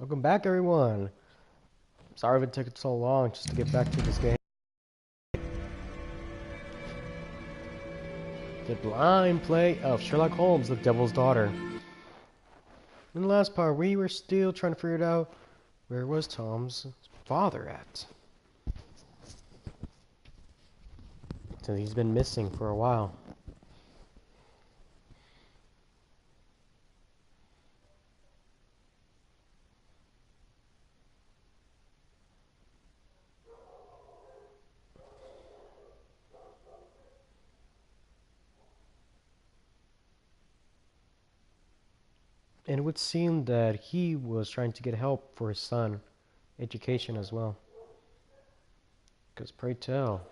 Welcome back, everyone. Sorry if it took so long just to get back to this game. The blind play of Sherlock Holmes, the Devil's Daughter. In the last part, we were still trying to figure it out. Where was Tom's father at? So he's been missing for a while. And it would seem that he was trying to get help for his son, education as well. Because pray tell.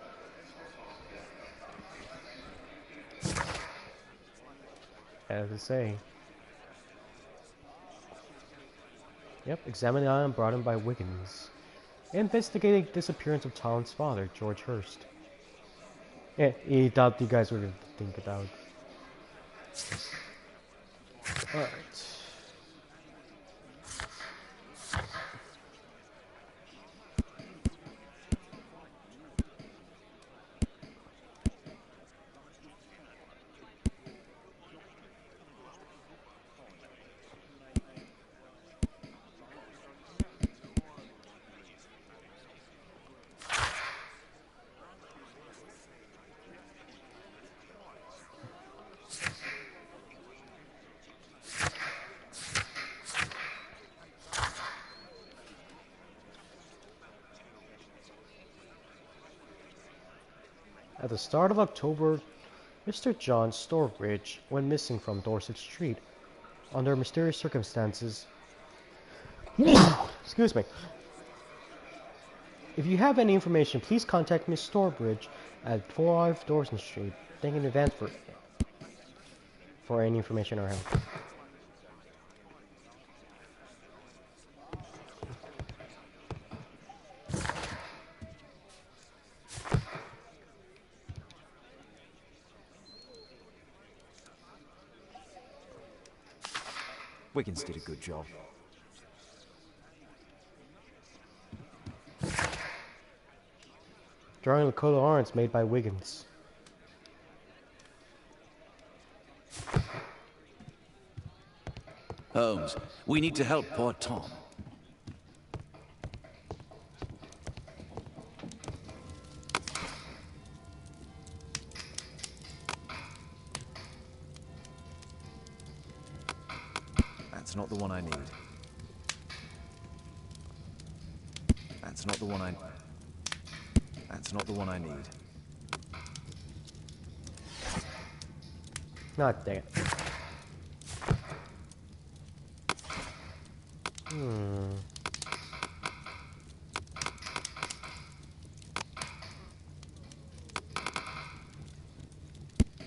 As I say. Yep, examined the island brought in by Wiggins. Investigating disappearance of Tom's father, George Hurst. Yeah, he thought you guys were going to think about. Alright. At the start of October, Mr. John Storbridge went missing from Dorset Street under mysterious circumstances. Excuse me. If you have any information, please contact Miss Storbridge at 5 Dorset Street. Thank you in advance for any information or help. Wiggins did a good job. Drawing the coat of arms made by Wiggins. Holmes, we need to help poor Tom. That's not the one I need. That's not the one I... That's not the one I need. Not dang it.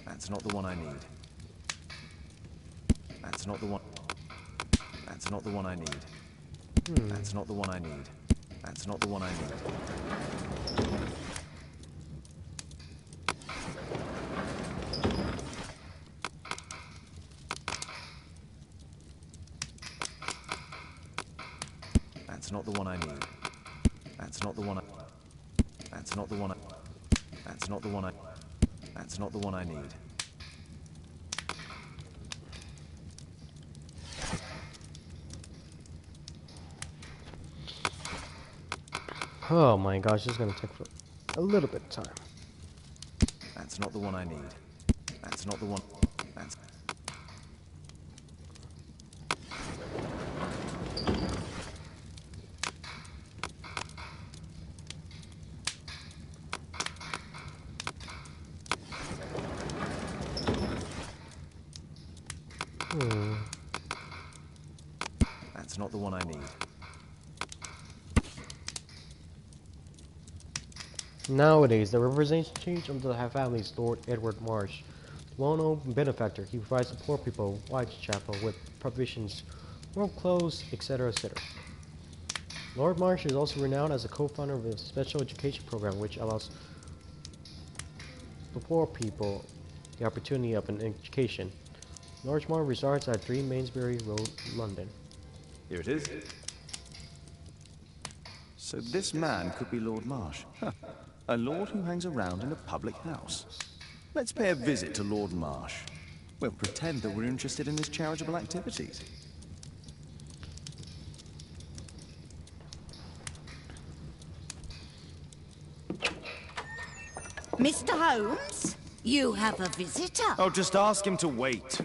That's not the one I need. That's not the one... That's not the one I need. That's not the one I need. That's not the one I need. That's not the one I need. That's not the one I... That's not the one I... That's not the one I... That's not the one I need. Oh my gosh, this is gonna take a little bit of time. That's not the one I need. That's not the one... That's... That's not the one I need. Nowadays, the representation of the family is Lord Edward Marsh, well-known benefactor. He provides the poor people, Whitechapel, with provisions, warm clothes, etc., etc. Lord Marsh is also renowned as a co-founder of a special education program which allows the poor people the opportunity of an education. Lord Marsh resides at 3 Mainsbury Road, London. Here it is. So this man could be Lord Marsh. Huh. A lord who hangs around in a public house. Let's pay a visit to Lord Marsh. We'll pretend that we're interested in his charitable activities. Mr. Holmes, you have a visitor. Oh, just ask him to wait.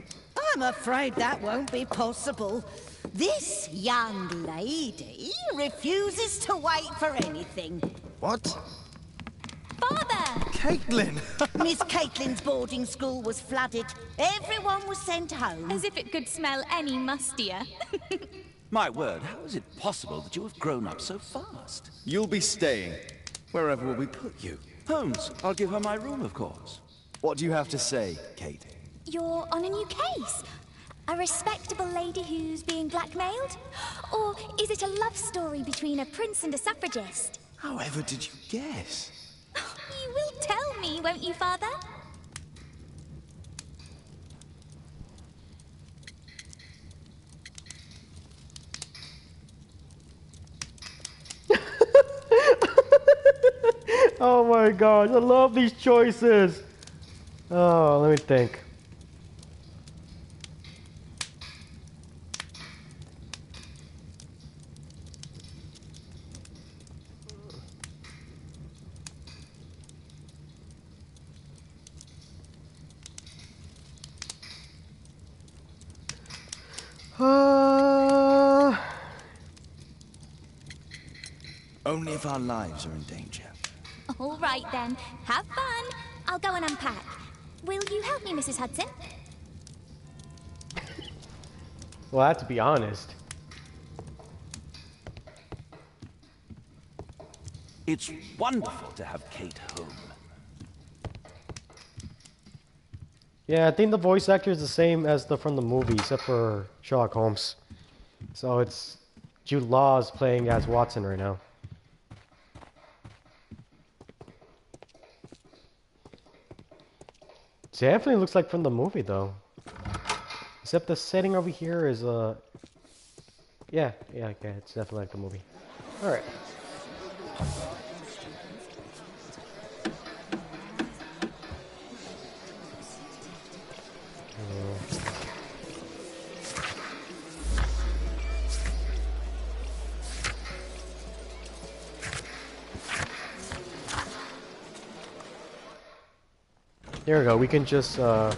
I'm afraid that won't be possible. This young lady refuses to wait for anything. What? Father! Caitlin! Miss Caitlin's boarding school was flooded. Everyone was sent home. As if it could smell any mustier. My word, how is it possible that you have grown up so fast? You'll be staying. Wherever will we put you? Holmes, I'll give her my room, of course. What do you have to say, Kate? You're on a new case. A respectable lady who's being blackmailed? Or is it a love story between a prince and a suffragist? However did you guess? You will tell me, won't you, Father? Oh my gosh, I love these choices. Oh, let me think. Only if our lives are in danger. All right, then. Have fun. I'll go and unpack. Will you help me, Mrs. Hudson? Well, I have to be honest. It's wonderful to have Kate home. Yeah, I think the voice actor is the same as from the movie, except for Sherlock Holmes. So it's Jude Law's playing as Watson right now. Definitely looks like from the movie, though. Except the setting over here is, yeah, okay, it's definitely like the movie. Alright. There we go, we can just, Alright.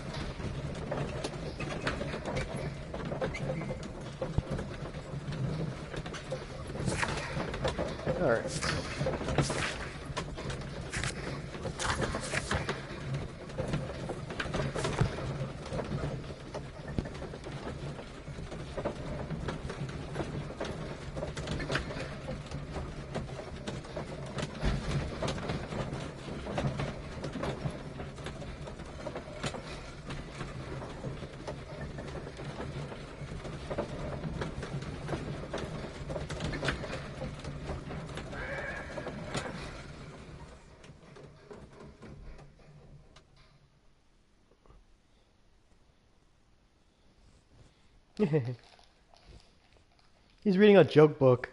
He's reading a joke book.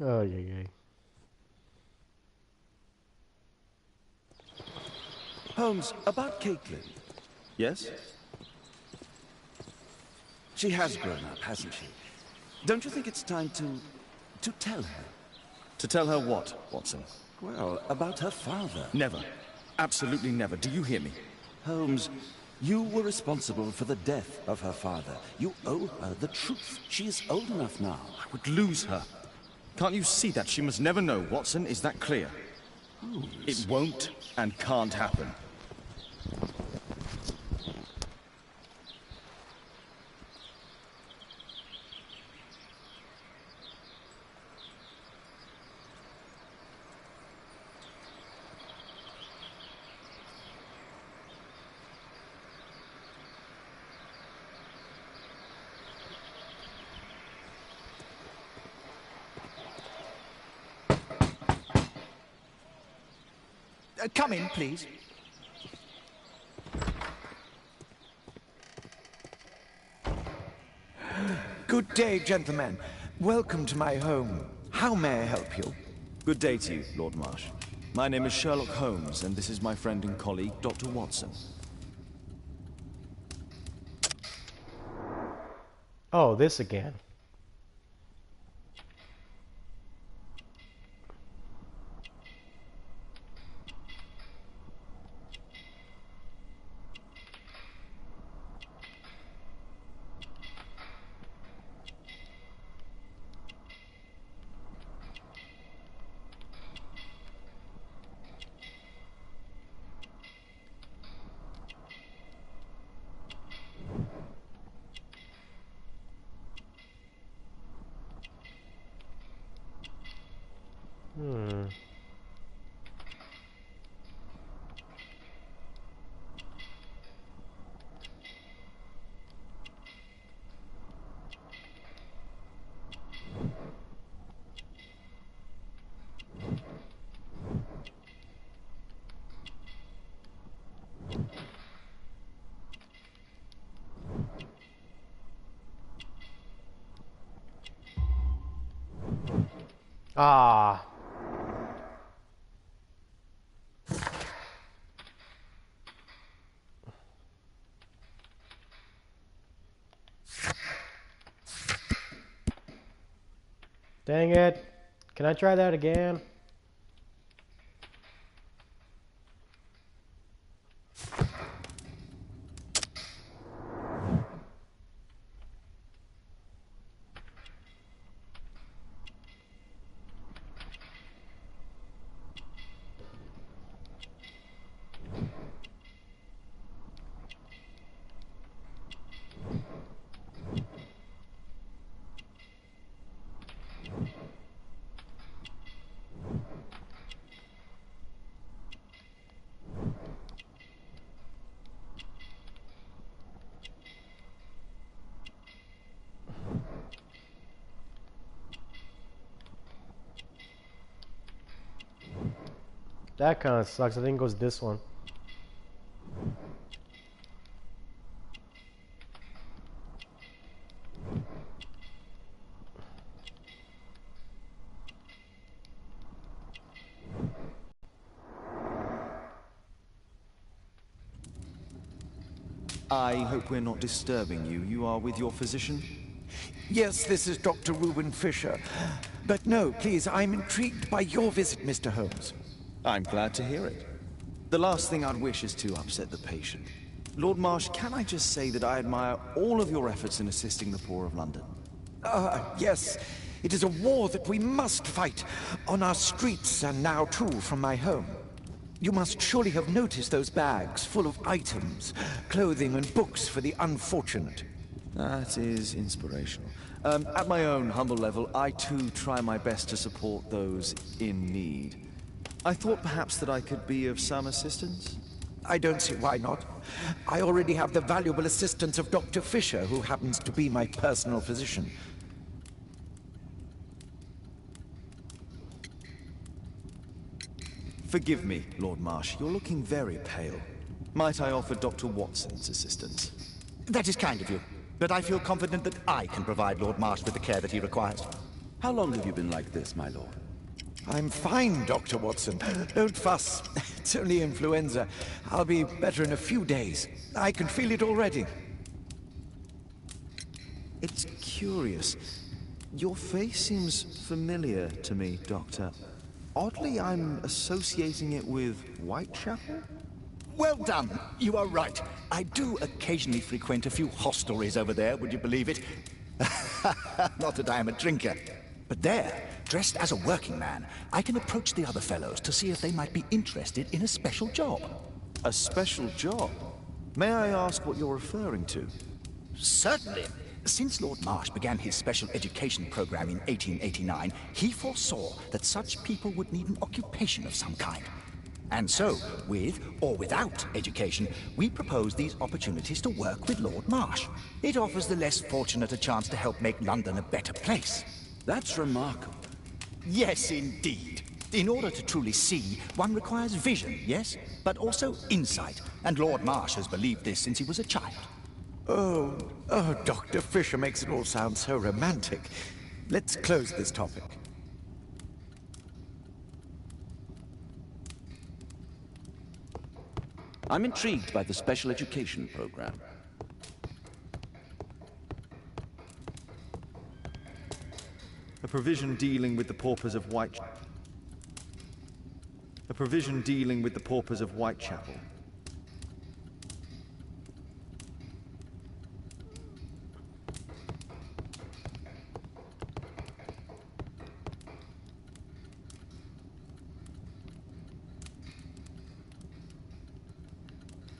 Oh, yeah. Holmes, about Caitlin. Yes? She has grown up, hasn't she? Don't you think it's time to tell her? To tell her what, Watson? Well, about her father. Never. Absolutely never. Do you hear me? Holmes, you were responsible for the death of her father. You owe her the truth. She is old enough now. I would lose her. Can't you see that? She must never know, Watson. Is that clear? Holmes. It won't and can't happen. Come in, please. Good day, gentlemen. Welcome to my home. How may I help you? Good day to you, Lord Marsh. My name is Sherlock Holmes, and this is my friend and colleague, Dr. Watson. Oh, this again. Ah. Dang it. Can I try that again? That kind of sucks. I think it goes this one. I hope we're not disturbing you. You are with your physician? Yes, this is Dr. Reuben Fisher. But no, please, I'm intrigued by your visit, Mr. Holmes. I'm glad to hear it. The last thing I'd wish is to upset the patient. Lord Marsh, can I just say that I admire all of your efforts in assisting the poor of London? Yes. It is a war that we must fight, on our streets and now too from my home. You must surely have noticed those bags full of items, clothing and books for the unfortunate. That is inspirational. At my own humble level, I too try my best to support those in need. I thought perhaps that I could be of some assistance. I don't see why not. I already have the valuable assistance of Dr. Fisher, who happens to be my personal physician. Forgive me, Lord Marsh. You're looking very pale. Might I offer Dr. Watson's assistance? That is kind of you, but I feel confident that I can provide Lord Marsh with the care that he requires. How long have you been like this, my lord? I'm fine, Dr. Watson. Don't fuss. It's only influenza. I'll be better in a few days. I can feel it already. It's curious. Your face seems familiar to me, Doctor. Oddly, I'm associating it with Whitechapel? Well done. You are right. I do occasionally frequent a few hostelries over there, would you believe it? Not that I am a drinker. But there, dressed as a working man, I can approach the other fellows to see if they might be interested in a special job. A special job? May I ask what you're referring to? Certainly. Since Lord Marsh began his special education program in 1889, he foresaw that such people would need an occupation of some kind. And so, with or without education, we propose these opportunities to work with Lord Marsh. It offers the less fortunate a chance to help make London a better place. That's remarkable. Yes, indeed. In order to truly see, one requires vision, yes? But also insight. And Lord Marsh has believed this since he was a child. Oh, Dr. Fisher makes it all sound so romantic. Let's close this topic. I'm intrigued by the special education program. A provision dealing with the paupers of Whitechapel. A provision dealing with the paupers of Whitechapel.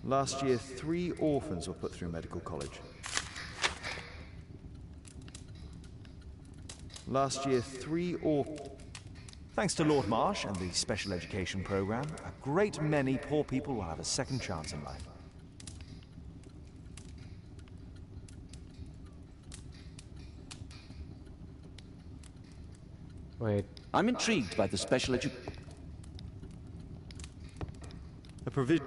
Last year, 3 orphans were put through medical college. Last year, 3 orphans... Thanks to Lord Marsh and the special education program, a great many poor people will have a second chance in life. Wait. I'm intrigued by the special A provision...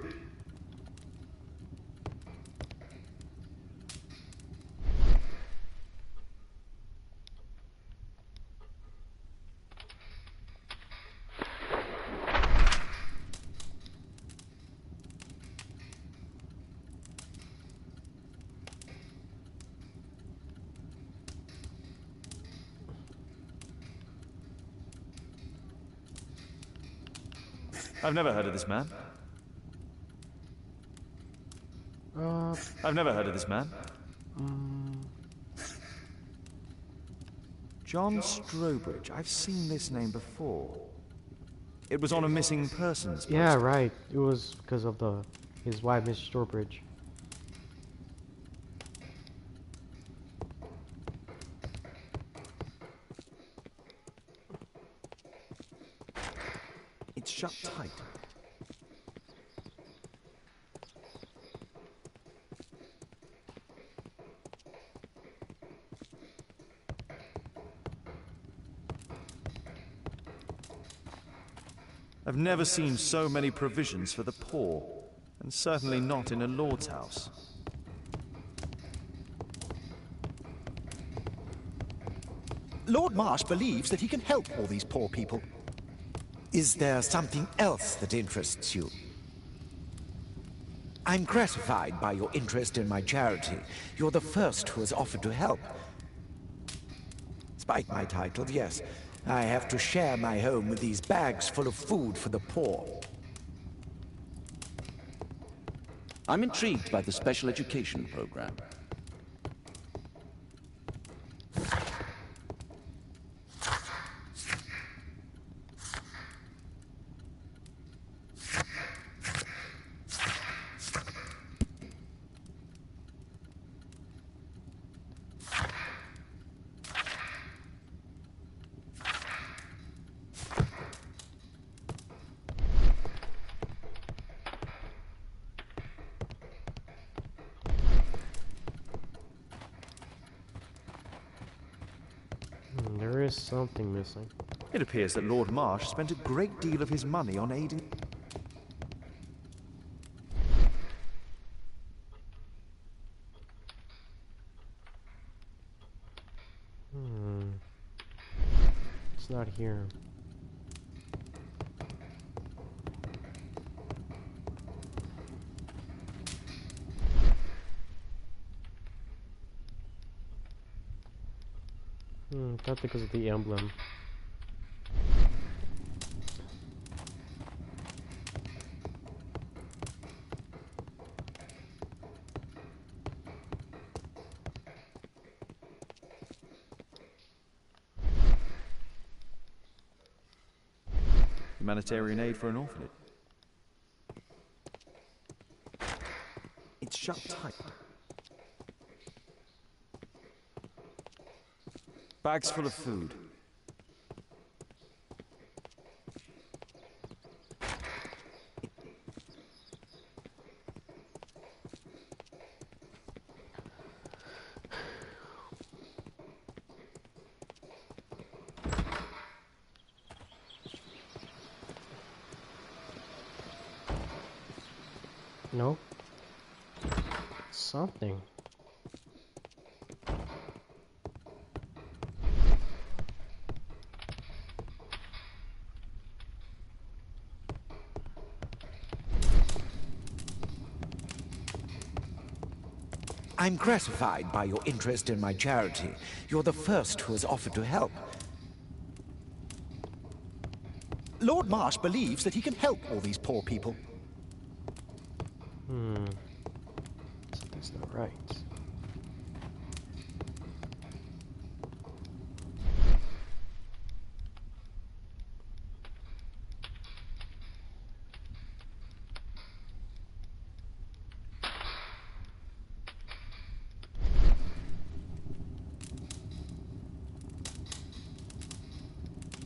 I've never heard of this man. I've never heard of this man. John Strobridge. I've seen this name before. It was on a missing persons poster. Yeah, right. It was because of his wife, Miss Stourbridge. It's shut tight. I've never seen so many provisions for the poor, and certainly not in a lord's house. Lord Marsh believes that he can help all these poor people. Is there something else that interests you? I'm gratified by your interest in my charity. You're the first who has offered to help. Despite my title, yes, I have to share my home with these bags full of food for the poor. I'm intrigued by the special education program. There is something missing. It appears that Lord Marsh spent a great deal of his money on aiding... It's not here. That's because of the emblem. Humanitarian aid for an orphanage. It's shut tight. Bags full of food. No? Something. I'm gratified by your interest in my charity. You're the first who has offered to help. Lord Marsh believes that he can help all these poor people. Something's not right.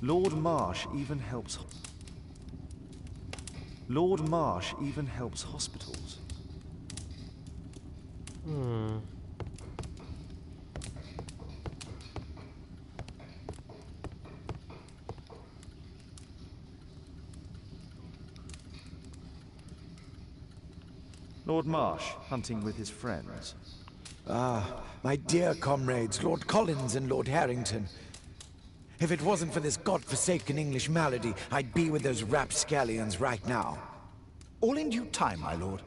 Lord Marsh even helps... Lord Marsh even helps hospitals. Lord Marsh, hunting with his friends. Ah, my dear comrades, Lord Collins and Lord Harrington. If it wasn't for this godforsaken English malady, I'd be with those rapscallions right now. All in due time, my lord.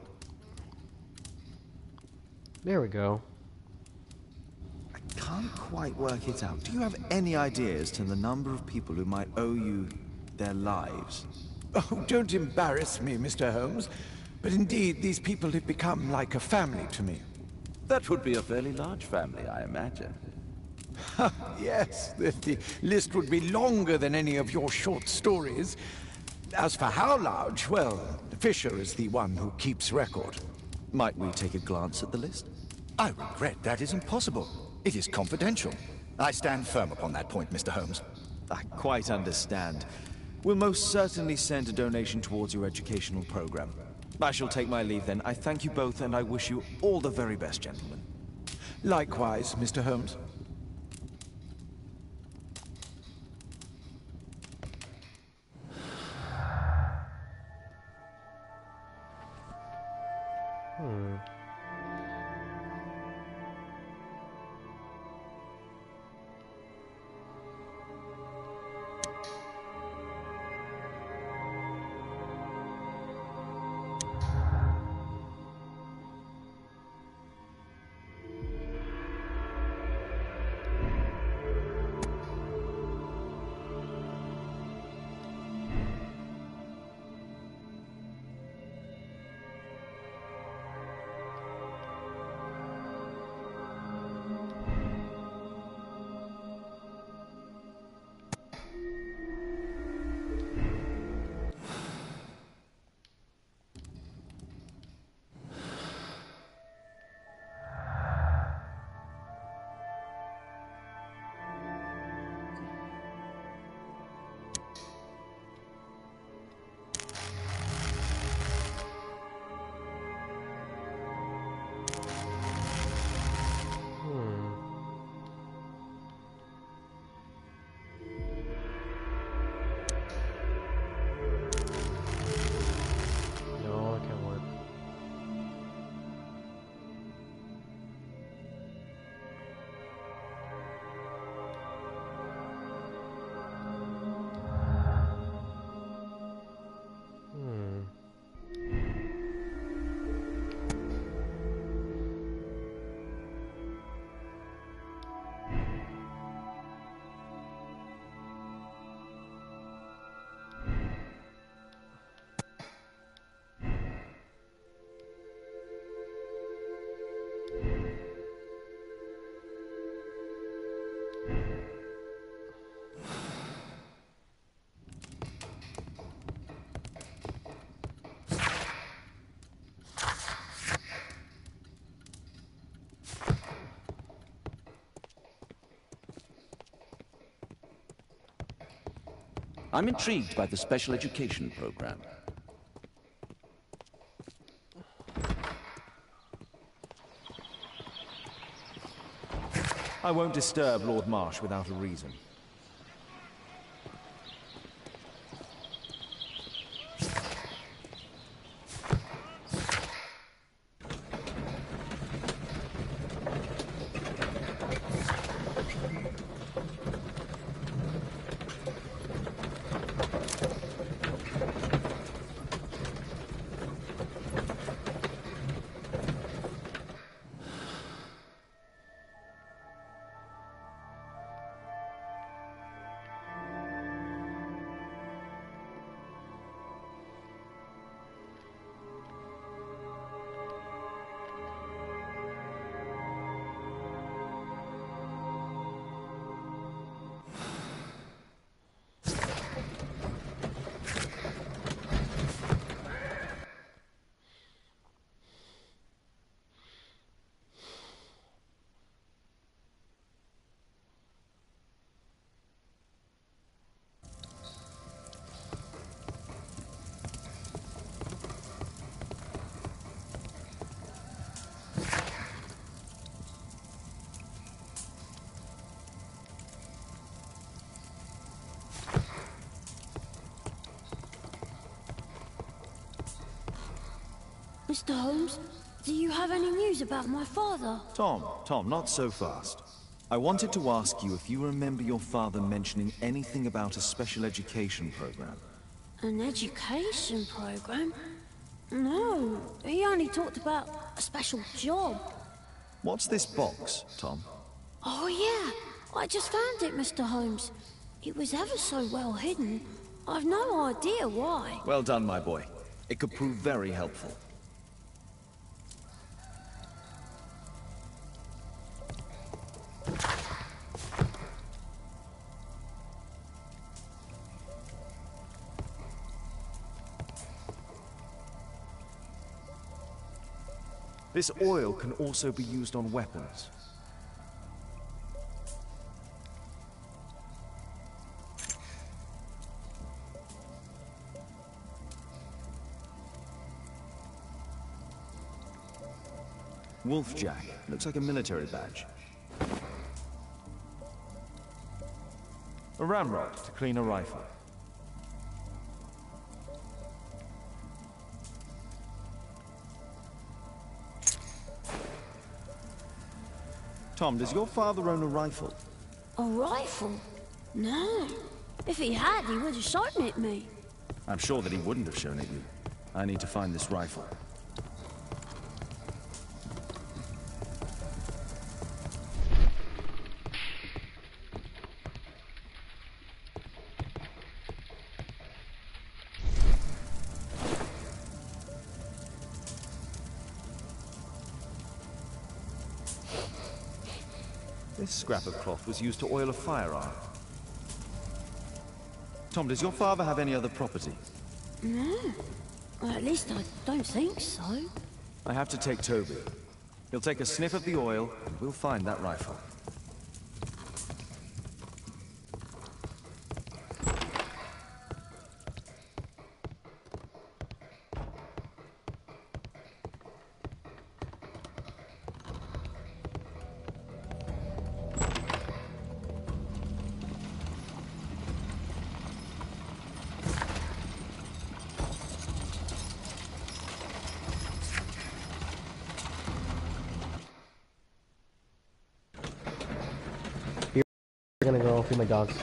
There we go. I can't quite work it out. Do you have any idea as to the number of people who might owe you their lives? Oh, don't embarrass me, Mr. Holmes. But indeed, these people have become like a family to me. That would be a fairly large family, I imagine. Yes, the list would be longer than any of your short stories. As for how large, well, Fisher is the one who keeps record. Might we take a glance at the list? I regret that is impossible. It is confidential. I stand firm upon that point, Mr. Holmes. I quite understand. We'll most certainly send a donation towards your educational program. I shall take my leave then. I thank you both and I wish you all the very best, gentlemen. Likewise, Mr. Holmes. No, it can't work. I'm intrigued by the special education program. I won't disturb Lord Marsh without a reason. Mr. Holmes, do you have any news about my father? Tom, not so fast. I wanted to ask you if you remember your father mentioning anything about a special education program. An education program? No, he only talked about a special job. What's this box, Tom? Oh yeah, I just found it, Mr. Holmes. It was ever so well hidden. I've no idea why. Well done, my boy. It could prove very helpful. This oil can also be used on weapons. Wolfjack. Looks like a military badge. A ramrod to clean a rifle. Tom, does your father own a rifle? A rifle? No. If he had, he would have shown it me. I'm sure that he wouldn't have shown it you. I need to find this rifle. This scrap of cloth was used to oil a firearm. Tom, does your father have any other property? No. Well, at least I don't think so. I have to take Toby. He'll take a sniff of the oil, and we'll find that rifle. I'm gonna go feed my dogs.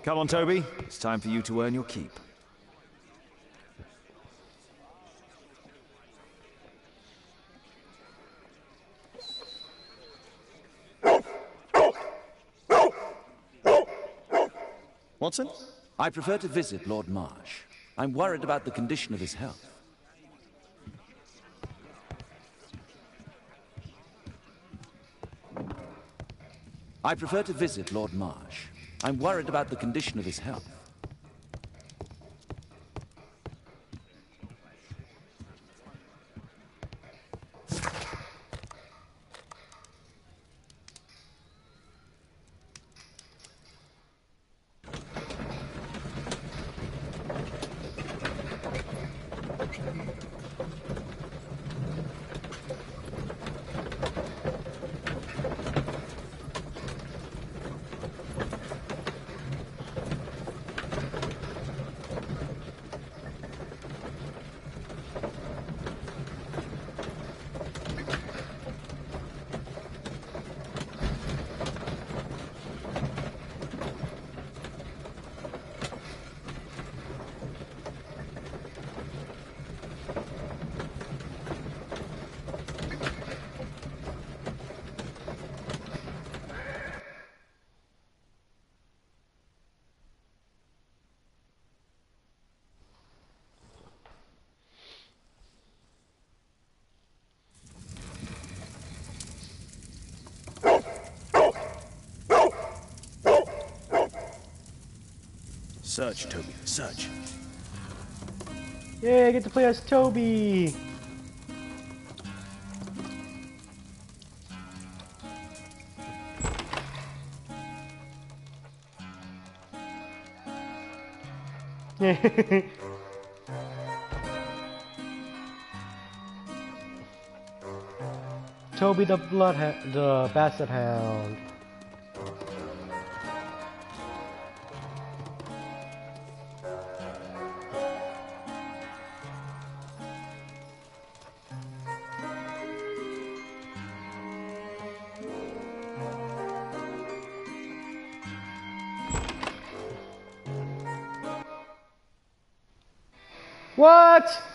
Come on, Toby. It's time for you to earn your keep. Watson? I prefer to visit Lord Marsh. I'm worried about the condition of his health. I prefer to visit Lord Marsh. I'm worried about the condition of his health. Search, Toby, search. Yeah, I get to play as Toby. Toby the the Basset Hound. What?